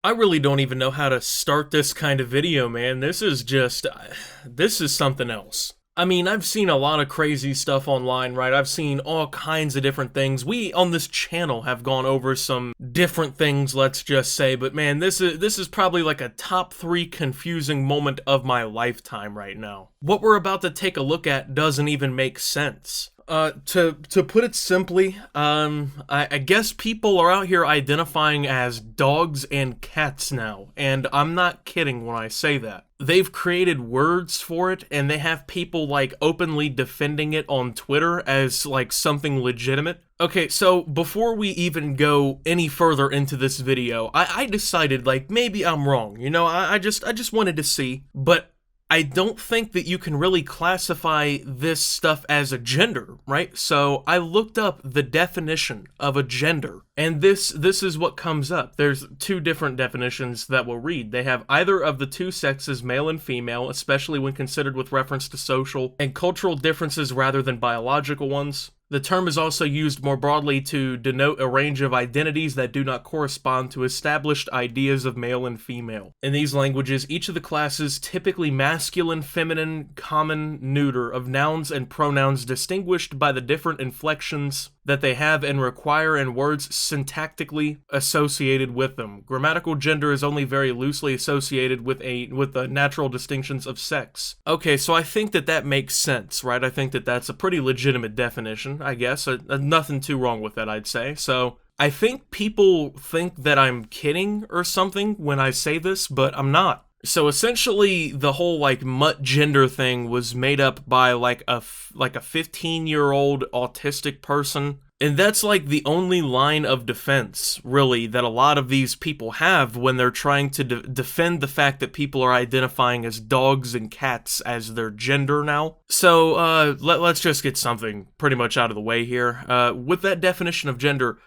I really don't even know how to start this kind of video, man. This is something else. I mean, I've seen a lot of crazy stuff online, right? I've seen all kinds of different things. We on this channel have gone over some different things, let's just say, but man, this is probably like a top 3 confusing moment of my lifetime right now. What we're about to take a look at doesn't even make sense. To put it simply, I guess people are out here identifying as dogs and cats now, and I'm not kidding when I say that. They've created words for it, and they have people, like, openly defending it on Twitter as, like, something legitimate. Okay, so before we even go any further into this video, I decided, like, maybe I'm wrong, you know, I just wanted to see, but I don't think that you can really classify this stuff as a gender, right? So I looked up the definition of a gender, and this is what comes up. There's 2 different definitions that we'll read. They have either of the 2 sexes, male and female, especially when considered with reference to social and cultural differences rather than biological ones. The term is also used more broadly to denote a range of identities that do not correspond to established ideas of male and female. In these languages, each of the classes, typically masculine, feminine, common, neuter, of nouns and pronouns distinguished by the different inflections that they have and require in words syntactically associated with them. Grammatical gender is only very loosely associated with the natural distinctions of sex. Okay, so I think that makes sense, right? I think that that's a pretty legitimate definition, I guess. Nothing too wrong with that, I'd say. So I think people think that I'm kidding or something when I say this, but I'm not. So essentially, the whole, like, mutt gender thing was made up by, like a 15-year-old autistic person. And that's, like, the only line of defense, really, that a lot of these people have when they're trying to defend the fact that people are identifying as dogs and cats as their gender now. So, let's just get something pretty much out of the way here. With that definition of gender,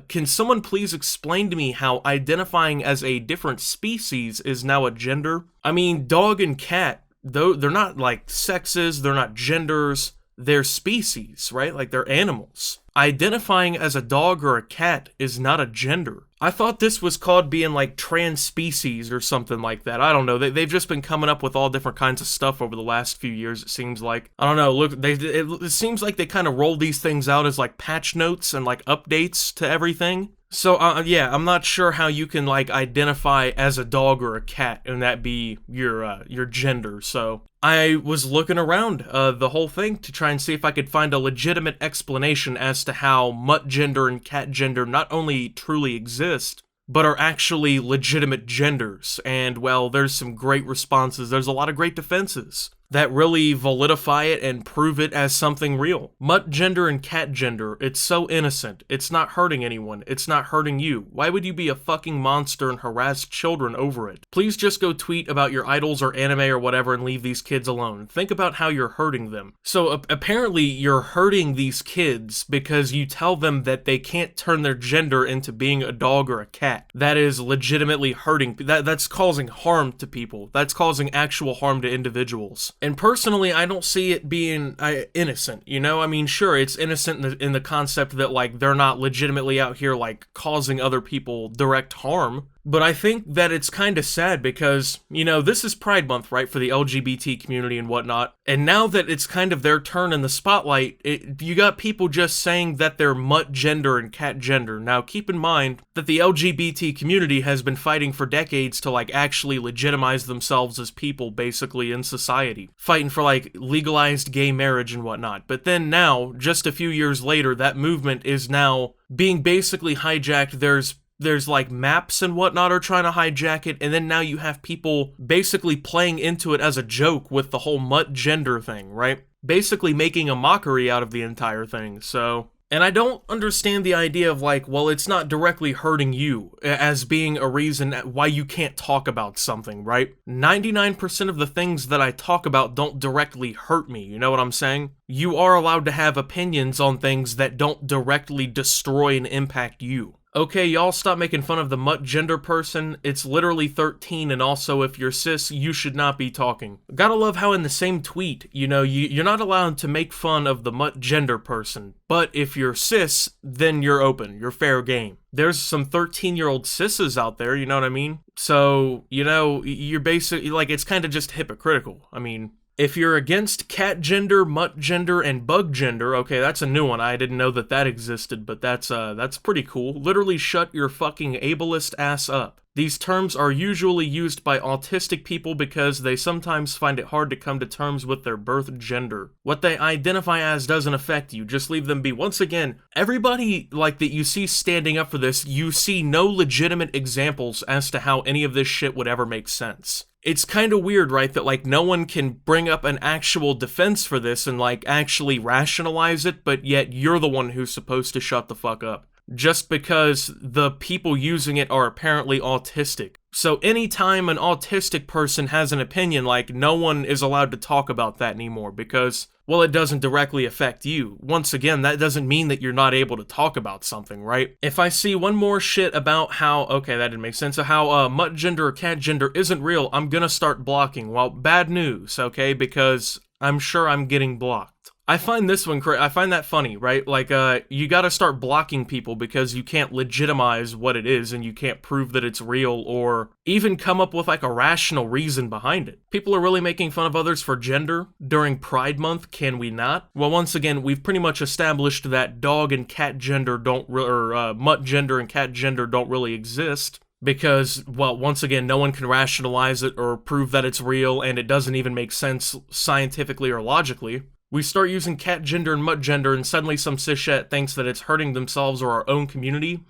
can someone please explain to me how identifying as a different species is now a gender? I mean, dog and cat, though, they're not, like, sexes, they're not genders, they're species, right? Like, they're animals. Identifying as a dog or a cat is not a gender. I thought this was called being, like, trans species or something like that. I don't know. They've just been coming up with all different kinds of stuff over the last few years, it seems like. I don't know. Look, it seems like they kind of roll these things out as, like, patch notes and, like, updates to everything. So, yeah, I'm not sure how you can, like, identify as a dog or a cat and that be your gender, so I was looking around the whole thing to try and see if I could find a legitimate explanation as to how mutt gender and cat gender not only truly exist, but are actually legitimate genders. And, well, there's some great responses. There's a lot of great defenses that really validify it and prove it as something real. Mutt gender and cat gender, it's so innocent. It's not hurting anyone. It's not hurting you. Why would you be a fucking monster and harass children over it? Please just go tweet about your idols or anime or whatever and leave these kids alone. Think about how you're hurting them. So apparently you're hurting these kids because you tell them that they can't turn their gender into being a dog or a cat. That is legitimately hurting. That's causing harm to people. That's causing actual harm to individuals. And personally, I don't see it being innocent, you know? I mean, sure, it's innocent in the concept that, like, they're not legitimately out here, like, causing other people direct harm. But I think that it's kind of sad because, you know, this is Pride Month, right, for the LGBT community and whatnot. And now that it's kind of their turn in the spotlight, you got people just saying that they're mutt gender and cat gender. Now, keep in mind that the LGBT community has been fighting for decades to, like, actually legitimize themselves as people, basically, in society. Fighting for, like, legalized gay marriage and whatnot. But then now, just a few years later, that movement is now being basically hijacked. There's like maps and whatnot are trying to hijack it, and then now you have people basically playing into it as a joke with the whole mutt gender thing, right? Basically making a mockery out of the entire thing, so... And I don't understand the idea of, like, well, it's not directly hurting you as being a reason why you can't talk about something, right? 99% of the things that I talk about don't directly hurt me, you know what I'm saying? You are allowed to have opinions on things that don't directly destroy and impact you. Okay, y'all stop making fun of the mutt gender person. It's literally 13, and also if you're cis, you should not be talking. Gotta love how in the same tweet, you're not allowed to make fun of the mutt gender person, but if you're cis, then you're open, you're fair game. There's some 13-year-old cisses out there, you know what I mean? So, you're basically, like, it's kind of just hypocritical. I mean, if you're against cat gender, mutt gender, and bug gender, okay, that's a new one. I didn't know that existed, but that's pretty cool. Literally shut your fucking ableist ass up. These terms are usually used by autistic people because they sometimes find it hard to come to terms with their birth gender. What they identify as doesn't affect you, just leave them be. Once again, everybody like that you see standing up for this, you see no legitimate examples as to how any of this shit would ever make sense. It's kind of weird, right, that, like, no one can bring up an actual defense for this and, like, actually rationalize it, but yet you're the one who's supposed to shut the fuck up. Just because the people using it are apparently autistic. So anytime an autistic person has an opinion, like, no one is allowed to talk about that anymore because, well, it doesn't directly affect you. Once again, that doesn't mean that you're not able to talk about something, right? If I see one more shit about how, okay, that didn't make sense, so how mutt gender or cat gender isn't real, I'm gonna start blocking. Well, bad news, okay, because I'm sure I'm getting blocked. I find this one I find that funny, right? Like, you gotta start blocking people because you can't legitimize what it is and you can't prove that it's real or even come up with, like, a rational reason behind it. People are really making fun of others for gender during Pride Month, can we not? Well, once again, we've pretty much established that dog and cat gender mutt gender and cat gender don't really exist. Because, well, once again, no one can rationalize it or prove that it's real, and it doesn't even make sense scientifically or logically. We start using cat gender and mutt gender, and suddenly some cishet thinks that it's hurting themselves or our own community?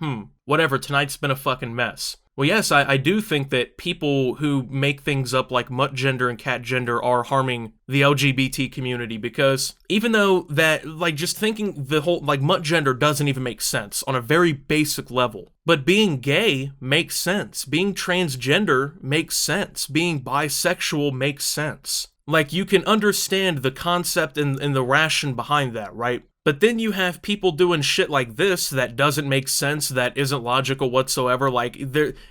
Whatever, tonight's been a fucking mess. Well, yes, I do think that people who make things up like mutt gender and cat gender are harming the LGBT community, because even though that, like, just thinking the whole, like, mutt gender doesn't even make sense on a very basic level. But being gay makes sense. Being transgender makes sense. Being bisexual makes sense. Like, you can understand the concept and the ration behind that, right? But then you have people doing shit like this that doesn't make sense, that isn't logical whatsoever. Like,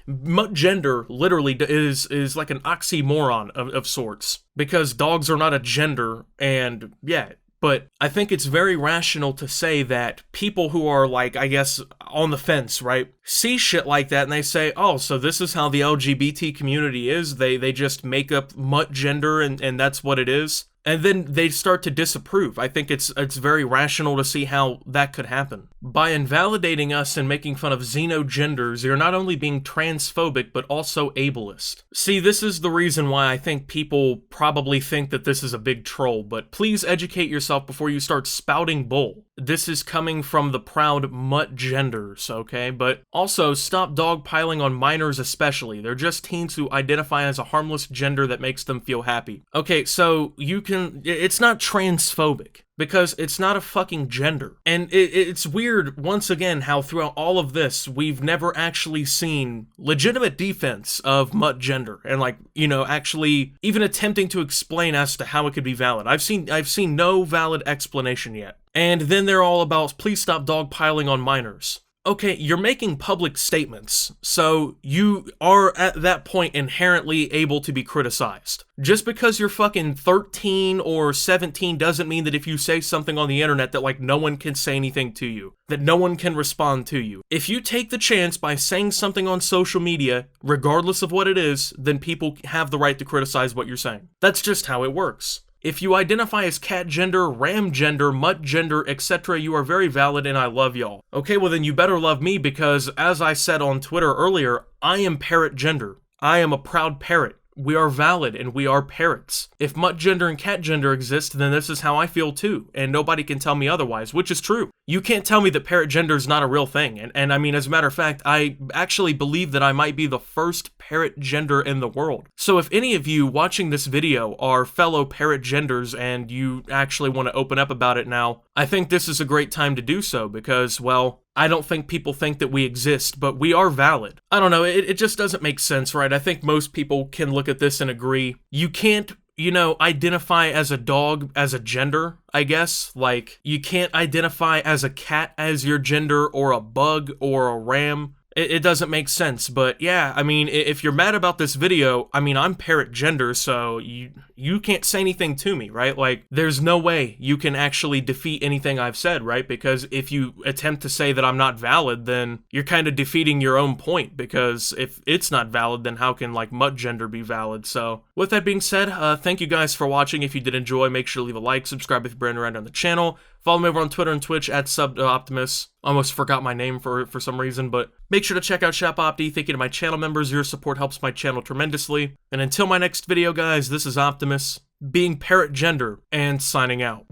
mutt gender literally is like an oxymoron of sorts. Because dogs are not a gender, and yeah. But I think it's very rational to say that people who are, like, I guess, on the fence, right, see shit like that and they say, oh, so this is how the LGBT community is? They just make up mutt gender and that's what it is? And then they start to disapprove. I think it's very rational to see how that could happen. By invalidating us and making fun of xenogenders, you're not only being transphobic, but also ableist. See, this is the reason why I think people probably think that this is a big troll, but please educate yourself before you start spouting bull. This is coming from the proud mutt genders, okay? But also, stop dogpiling on minors especially. They're just teens who identify as a harmless gender that makes them feel happy. Okay, so it's not transphobic, because it's not a fucking gender. And it's weird, once again, how throughout all of this, we've never actually seen legitimate defense of mutt gender, and, like, actually even attempting to explain as to how it could be valid. I've seen no valid explanation yet. And then they're all about, please stop dogpiling on minors. Okay, you're making public statements, so you are at that point inherently able to be criticized. Just because you're fucking 13 or 17 doesn't mean that if you say something on the internet that, like, no one can say anything to you, that no one can respond to you. If you take the chance by saying something on social media, regardless of what it is, then people have the right to criticize what you're saying. That's just how it works. If you identify as cat gender, ram gender, mutt gender, etc., you are very valid and I love y'all. Okay, well then you better love me because, as I said on Twitter earlier, I am parrot gender. I am a proud parrot. We are valid and we are parrots. If mutt gender and cat gender exist, then this is how I feel too, and nobody can tell me otherwise, which is true. You can't tell me that parrot gender is not a real thing, and I mean, as a matter of fact, I actually believe that I might be the first parrot gender in the world. So if any of you watching this video are fellow parrot genders and you actually want to open up about it now, I think this is a great time to do so because, well, I don't think people think that we exist, but we are valid. I don't know, it just doesn't make sense, right? I think most people can look at this and agree. You can't identify as a dog as a gender, I guess. Like, you can't identify as a cat as your gender, or a bug, or a ram. It doesn't make sense, but yeah, I mean, if you're mad about this video, I mean, I'm parrot gender, so you can't say anything to me, right? Like, there's no way you can actually defeat anything I've said, right? Because if you attempt to say that I'm not valid, then you're kind of defeating your own point, because if it's not valid, then how can, like, mutt gender be valid? So, with that being said, thank you guys for watching. If you did enjoy, make sure to leave a like, subscribe if you're brand new around on the channel. Follow me over on Twitter and Twitch at SubOptimus. Almost forgot my name for some reason, but make sure to check out ShopOpti. Thank you to my channel members. Your support helps my channel tremendously. And until my next video, guys, this is Optimus, being parrot gender, and signing out.